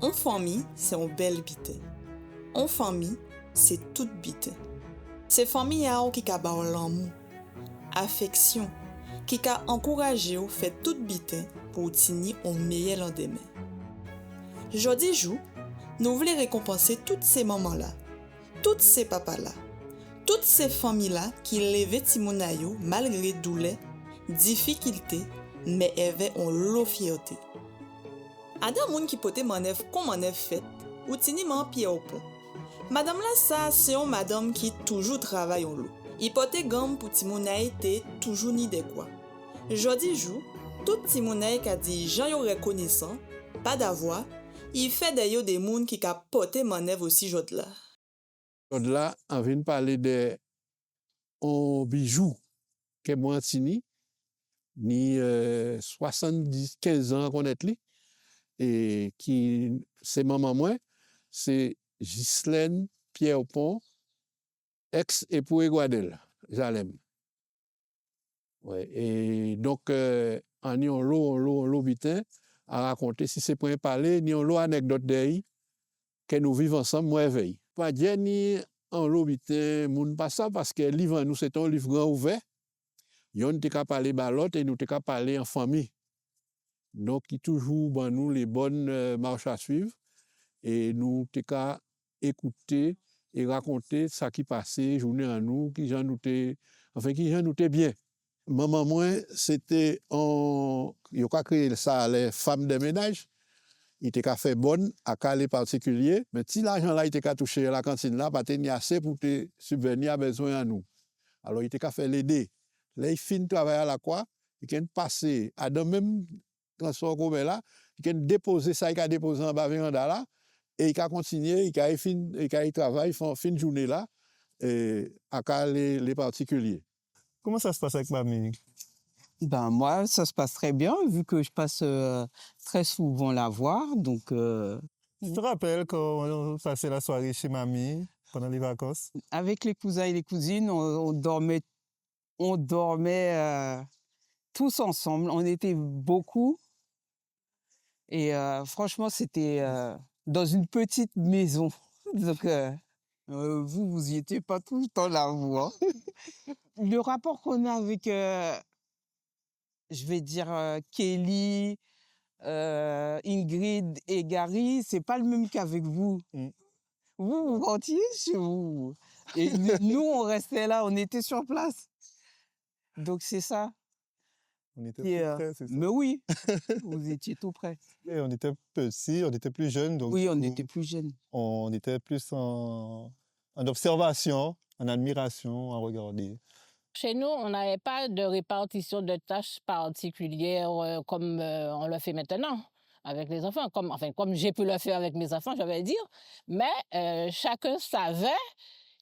En famille, c'est une belle bite. En famille, c'est toute bite. C'est famille qui a l'amour, affection, qui a encouragé ou fait toute bite pour tenir un meilleur lendemain. Jodi jou, nous voulons récompenser toutes ces mamans-là, toutes ces papas-là, toutes ces familles-là qui levaient Timonayo malgré douleur, difficulté, mais avaient en lot fierté. Adam moun qui pote manèv kon manèv fait, ou tini man pied au pont. Madame là ça, c'est une madame qui toujours travaille en l'eau. Il pote gamme pour Timonaye te toujours ni de quoi. Jodi jou, tout Timonaye qui a dit Jean yo reconnaissant, pas d'avoir, il fait d'ailleurs des moun qui ka pote manèv aussi jod là. Jod là, on vient parler de un bijou que moi tini, ni 15 ans qu'on est li. Et qui c'est maman moi, c'est Ghislaine Pierre-Pont, ex-époux Guadel, Jalem. Ouais, et donc on y a un lot bitin à raconter si c'est pour parler ni un lot anecdote d'eux que nous vivons ensemble moi veille. Pas dire ni un lot bitin moun pas ça parce que livre nous c'est un livre grand ouvert. Yon te ka parler balot et nous te ka parler en famille. Donc, il toujours ben, nous les bonnes marches à suivre et nous t'es qu'à écouter et raconter ça qui passait journée à nous qui j'en nous bien. Maman moi c'était il a créé ça les femmes de ménage. Il était qu'à faire bonne à calé particulier mais si l'argent là il était qu'à toucher la cantine là pas tenir assez pour te subvenir à besoin à nous. Alors il était qu'à faire l'aider. Là il fin travailler à la quoi, il can passer à dans même transport comme là, il a déposé ça, il a déposé en bas véranda là, et il a continué, il a travaillé fin de journée là, à les particuliers. Comment ça se passe avec mamie? Ben moi, ça se passe très bien, vu que je passe très souvent la voir, donc... Tu te rappelles quand on passait la soirée chez mamie, pendant les vacances? Avec les cousins et les cousines, on dormait tous ensemble, on était beaucoup. Et franchement, c'était dans une petite maison. Donc, vous y étiez pas tout le temps là, vous. Hein. Le rapport qu'on a avec, je vais dire, Kelly, Ingrid et Gary, c'est pas le même qu'avec vous. Mm. Vous rentriez chez vous. Et nous, on restait là, on était sur place. Donc, c'est ça. On était tout près, c'est ça? Mais oui, vous étiez tout près. Et on était petits, on était plus jeunes. Donc oui, on était plus jeunes. On était plus en observation, en admiration, à regarder. Chez nous, on n'avait pas de répartition de tâches particulières comme on le fait maintenant avec les enfants. Comme j'ai pu le faire avec mes enfants, je vais dire. Mais chacun savait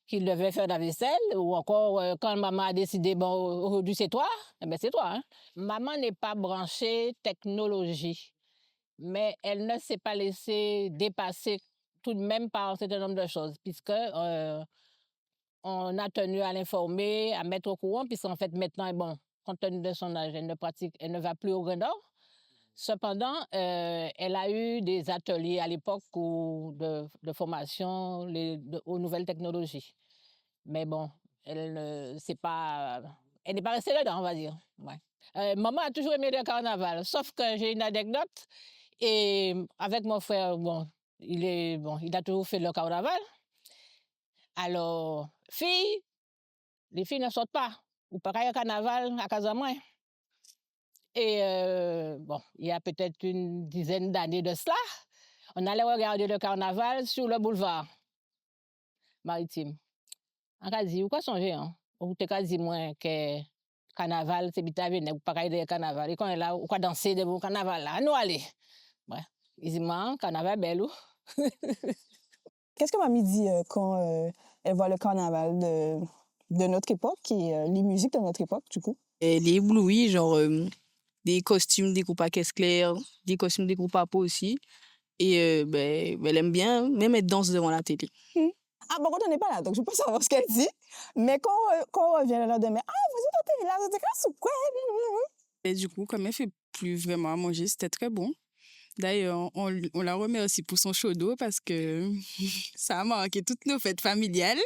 qu'il devait faire la vaisselle, ou encore quand maman a décidé, bon, aujourd'hui c'est toi, eh ben c'est toi. Hein. Maman n'est pas branchée technologie, mais elle ne s'est pas laissée dépasser tout de même par un certain nombre de choses, puisque on a tenu à l'informer, à mettre au courant, puisqu'en fait maintenant, bon, compte tenu de son âge, elle ne va plus au Grand Nord. Cependant, elle a eu des ateliers à l'époque de formation aux nouvelles technologies. Mais bon, elle n'est pas restée là-dedans, on va dire. Ouais. Maman a toujours aimé le carnaval, sauf que j'ai une anecdote. Et avec mon frère, bon, il a toujours fait le carnaval. Alors, les filles ne sortent pas. Ou pas qu'il y a carnaval à Casamouin. Et bon, il y a peut-être une dizaine d'années de cela, on allait regarder le carnaval sur le boulevard maritime. On a dit, pourquoi songer, hein? On a dit, moi, que carnaval, c'est bien, ou pas qu'il y a carnaval. Et quand on est là, on va danser devant le carnaval, là, nous aller. Ouais. Ils disent, carnaval, belle ou? Qu'est-ce que mamie dit quand elle voit le carnaval de notre époque et les musiques de notre époque, du coup? Elle est éblouie, genre des costumes des groupes à caisse claire, des costumes des groupes à peau aussi. Et elle aime bien même être danse devant la télé. Ah bon, on n'est pas là, donc je peux savoir ce qu'elle dit. Mais quand on revient le lendemain, vous êtes là, vous êtes là, sous quoi? Et du coup, comme elle fait plus vraiment à manger, c'était très bon. D'ailleurs, on la remercie pour son chaud d'eau parce que ça a marqué toutes nos fêtes familiales.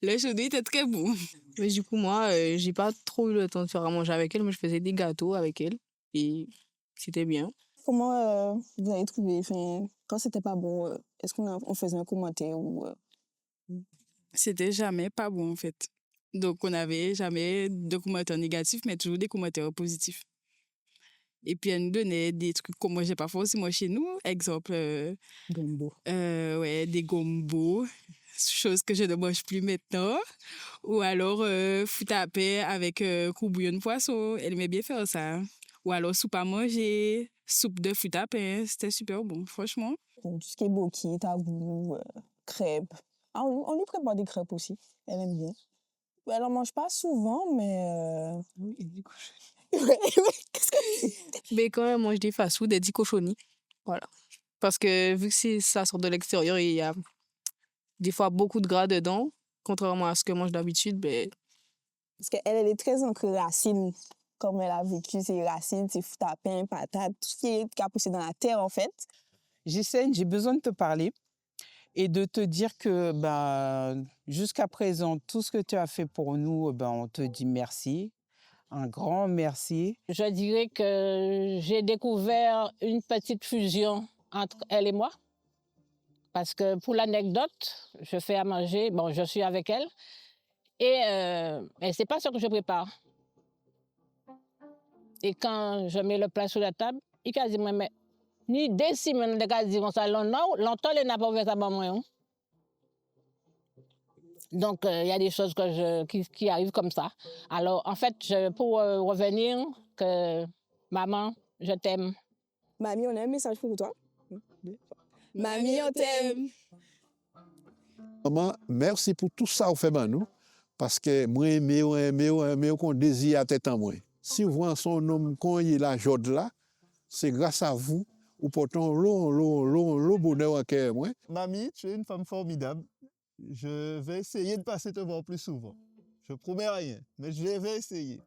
Le chaud d'eau était très bon. Mais du coup, moi, j'ai pas trop eu le temps de faire à manger avec elle, mais je faisais des gâteaux avec elle et c'était bien. Comment vous avez trouvé, enfin, quand c'était pas bon, est-ce on faisait un commentaire ou... C'était jamais pas bon en fait. Donc, on n'avait jamais de commentaires négatifs, mais toujours des commentaires positifs. Et puis, elle nous donnait des trucs qu'on mangeait pas forcément chez nous. Exemple, Gombo. ouais, des gombos, chose que je ne mange plus maintenant. Ou alors, fout à paix avec bouillon de poisson. Elle aimait bien faire ça. Ou alors, soupe à manger, soupe de fout à pain. C'était super bon, franchement. Tout ce qui est boki, taboulou, crêpes. Ah, on lui prépare des crêpes aussi. Elle aime bien. Elle en mange pas souvent, mais... Oui, du coup. Qu'est-ce que... Mais quand elle mange des fast-food, elle dit cochonnerie. Voilà. Parce que vu que ça sort de l'extérieur, il y a des fois beaucoup de gras dedans. Contrairement à ce que mange d'habitude, ben, Parce qu'elle est très ancrée racine. Comme elle a vécu ses racines, ses fout à pain, patates, tout ce qui a poussé dans la terre, en fait. Ghislaine, j'ai besoin de te parler et de te dire que jusqu'à présent, tout ce que tu as fait pour nous, on te dit merci. Un grand merci. Je dirais que j'ai découvert une petite fusion entre elle et moi. Parce que pour l'anecdote, je fais à manger, bon, je suis avec elle, et c'est pas ce que je prépare. Et quand je mets le plat sur la table, il a dit, mais ni des semaines de cas dit ça, longtemps, elle n'a pas ouvert ça pour moi. Hein. Donc, il y a des choses qui arrivent comme ça. Alors, en fait, pour revenir, que maman, je t'aime. Mamie, on a un message pour toi. Mamie, on t'aime. Maman, merci pour tout ça, vous fait nous, parce que moi, aimé, qu'on désire à tête en moi. Si vous voyez son homme, quand il est la jode là, c'est grâce à vous, ou pourtant, le bonheur à cœur, moi. Mamie, tu es une femme formidable. Je vais essayer de passer te voir plus souvent. Je promets rien, mais je vais essayer.